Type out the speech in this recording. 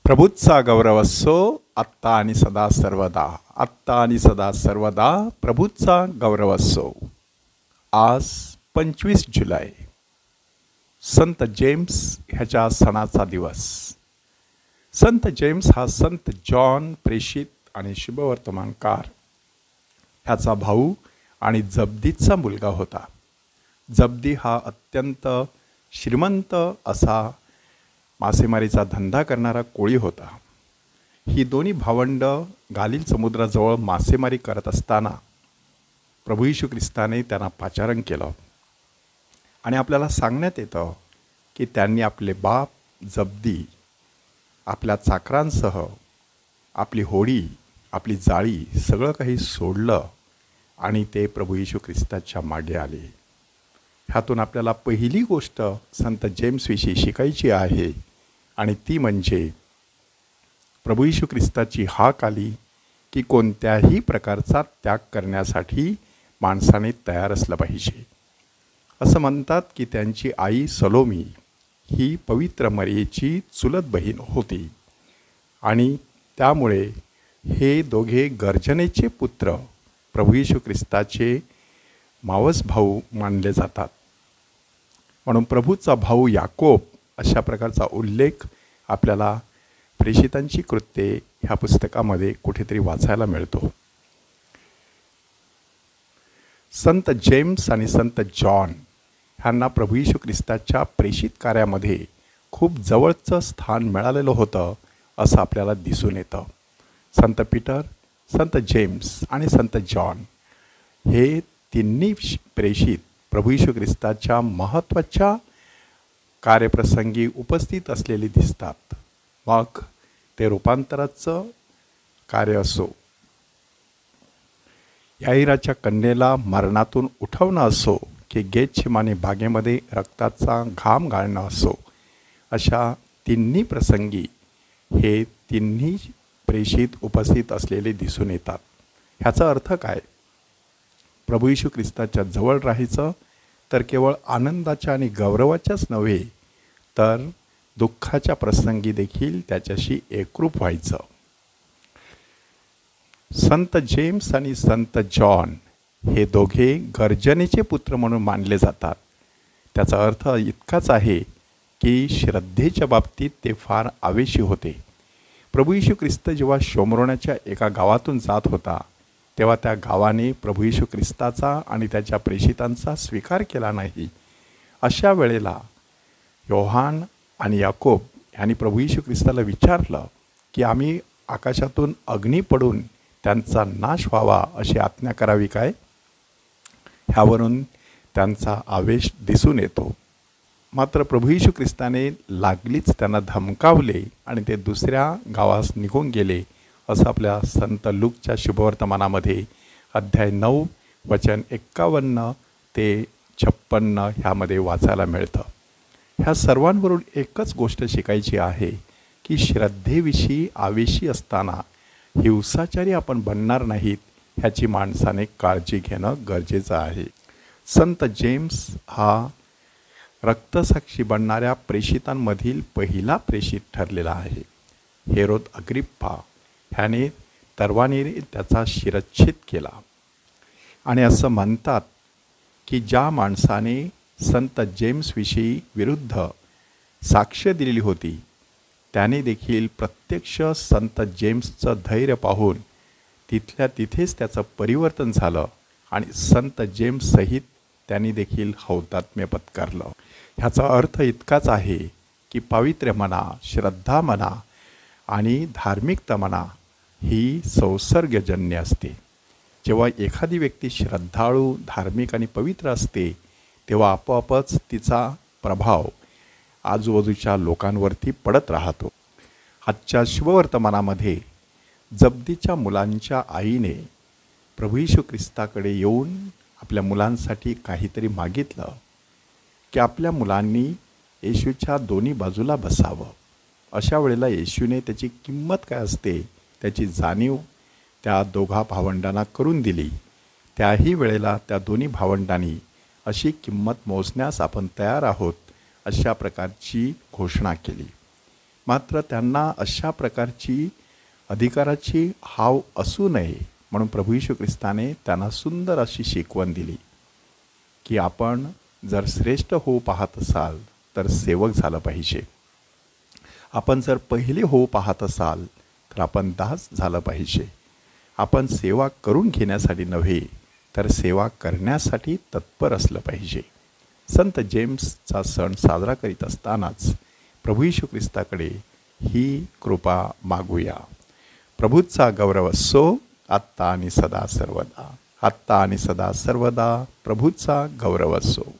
प्रभूचा गौरव असो आत्ता आणि सदा सर्वदा. आत्ता आणि सदा सर्वदा प्रभूचा गौरव असो. आज 25 जुलै संत जेम्स ह्याच्या सणाचा दिवस. संत जेम्स हा संत जॉन प्रेषित आणि शुभवर्तमानकार ह्याचा भाऊ आणि जब्दीचा मुलगा होता. जब्दी हा अत्यंत श्रीमंत असा मासेमारीचा धंदा करणारा कोळी होता. ही दोन्ही भावंड गालिल समुद्राजवळ मासेमारी करत असताना प्रभू येशू ख्रिस्ताने त्यांना पाचारण केलं आणि आपल्याला सांगण्यात येतं की त्यांनी आपले बाप जब्दी आपल्या चाकरांसह आपली होडी, आपली जाळी सगळं काही सोडलं आणि ते प्रभू येशू ख्रिस्ताच्या मागे आले. ह्यातून आपल्याला पहिली गोष्ट संत जेम्सविषयी शिकायची आहे आणि ती म्हणजे प्रभू येशू ख्रिस्ताची हाक आली की कोणत्याही प्रकारचा त्याग करण्यासाठी माणसाने तयार असलं पाहिजे. असं म्हणतात की त्यांची आई सलोमी ही पवित्र मरियेची चुलत बहीण होती आणि त्यामुळे हे दोघे गर्जनेचे पुत्र प्रभू येशू ख्रिस्ताचे मावस भाऊ मानले जातात. म्हणून प्रभूचा भाऊ याकोब अशा प्रकारचा उल्लेख आपल्याला प्रेषितांची कृत्ये ह्या पुस्तकामध्ये कुठेतरी वाचायला मिळतो. संत जेम्स आणि संत जॉन ह्यांना प्रभू येशू ख्रिस्ताच्या प्रेषित कार्यामध्ये खूप जवळचं स्थान मिळालेलं होतं असं आपल्याला दिसून येतं. संत पीटर, संत जेम्स आणि संत जॉन हे तिन्ही प्रेषित प्रभू येशू ख्रिस्ताच्या महत्त्वाच्या कार्यप्रसंगी उपस्थित असलेले दिसतात. मग ते रूपांतराचं कार्य असो, याईराच्या कन्येला मरणातून उठवणं असो की गेतशेमाने बागेमध्ये रक्ताचा घाम गाळणं असो, अशा तिन्ही प्रसंगी हे तिन्ही प्रेषित उपस्थित असलेले दिसून येतात. ह्याचा अर्थ काय? प्रभू येशू ख्रिस्ताच्या जवळ राहायचं तर केवळ आनंदाच्या आणि गौरवाच्याच नव्हे तर दुःखाच्या प्रसंगी देखील त्याच्याशी एकरूप व्हायचं. संत जेम्स आणि संत जॉन हे दोघे गर्जनेचे पुत्र म्हणून मानले जातात. त्याचा अर्थ इतकाच आहे की श्रद्धेच्या बाबतीत ते फार आवेशी होते. प्रभू येशू ख्रिस्त जेव्हा शोमरोनाच्या एका गावातून जात होता तेव्हा त्या गावाने प्रभू येशू ख्रिस्ताचा आणि त्याच्या प्रेषितांचा स्वीकार केला नाही. अशा वेळेला योहान आणि याकोब यांनी प्रभू येशू ख्रिस्ताला विचारलं की आम्ही आकाशातून अग्नी पडून त्यांचा नाश व्हावा अशी आज्ञा करावी काय? ह्यावरून त्यांचा आवेश दिसून येतो. मात्र प्रभू येशू ख्रिस्ताने लागलीच त्यांना धमकावले आणि ते दुसऱ्या गावास निघून गेले असं आपल्या संत लूकच्या शुभवर्तमानामध्ये अध्याय 9 वचन 51 ते 56 ह्यामध्ये वाचायला मिळतं. ह्या सर्वांवरून एकच गोष्ट शिकायची आहे की श्रद्धेविषयी आवेशी असताना हिंसाचारी आपण बनणार नाहीत ह्याची माणसाने काळजी घेणं गरजेचं आहे. संत जेम्स हा रक्तसाक्षी बनणाऱ्या प्रेषितांमधील पहिला प्रेषित ठरलेला आहे. हेरोद अग्रिप्पा ह्याने तरवारीने त्याचा शिरच्छेद केला आणि असं म्हणतात की ज्या माणसाने संत जेम्सविषयी विरुद्ध साक्ष दिलेली होती त्याने देखील प्रत्यक्ष संत जेम्सचं धैर्य पाहून तिथल्या तिथेच त्याचं परिवर्तन झालं आणि संत जेम्ससहित त्यांनी देखील हौतात्म्य पत्करलं. ह्याचा अर्थ इतकाच आहे की पावित्र्य म्हणा, श्रद्धा म्हणा आणि धार्मिकता म्हणा ही संसर्गजन्य असते. जेव्हा एखादी व्यक्ती श्रद्धाळू, धार्मिक आणि पवित्र असते तेव्हा आपोआपच तिचा प्रभाव आजूबाजूच्या लोकांवरती पडत राहतो. आजच्या शुभवर्तमानामध्ये जब्दीच्या मुलांच्या आईने प्रभू येशू ख्रिस्ताकडे येऊन आपल्या मुलांसाठी काहीतरी मागितलं की आपल्या मुलांनी येशूच्या दोन्ही बाजूला बसावं. अशा वेळेला येशूने त्याची किंमत काय असते त्याची जाणीव त्या दोघा भावंडांना करून दिली. त्याही वेळेला त्या दोन्ही भावंडांनी अशी किंमत मोजण्यास आपण तयार आहोत अशा प्रकारची घोषणा केली. मात्र त्यांना अशा प्रकारची अधिकाराची हाव असू नये म्हणून प्रभू येशू ख्रिस्ताने त्यांना सुंदर अशी शिकवण दिली की आपण जर श्रेष्ठ होऊ पाहत असाल तर सेवक झालं पाहिजे. आपण जर पहिले होऊ पाहत असाल तर आपण दास झालं पाहिजे. आपण सेवा करून घेण्यासाठी नव्हे तर सेवा करण्यासाठी तत्पर असलं पाहिजे. संत जेम्सचा सण साजरा करीत असतानाच प्रभू येशू ख्रिस्ताकडे ही कृपा मागूया. प्रभूचा गौरव असो आत्ता आणि सदा सर्वदा. आत्ता आणि सदा सर्वदा प्रभूचा गौरव असो.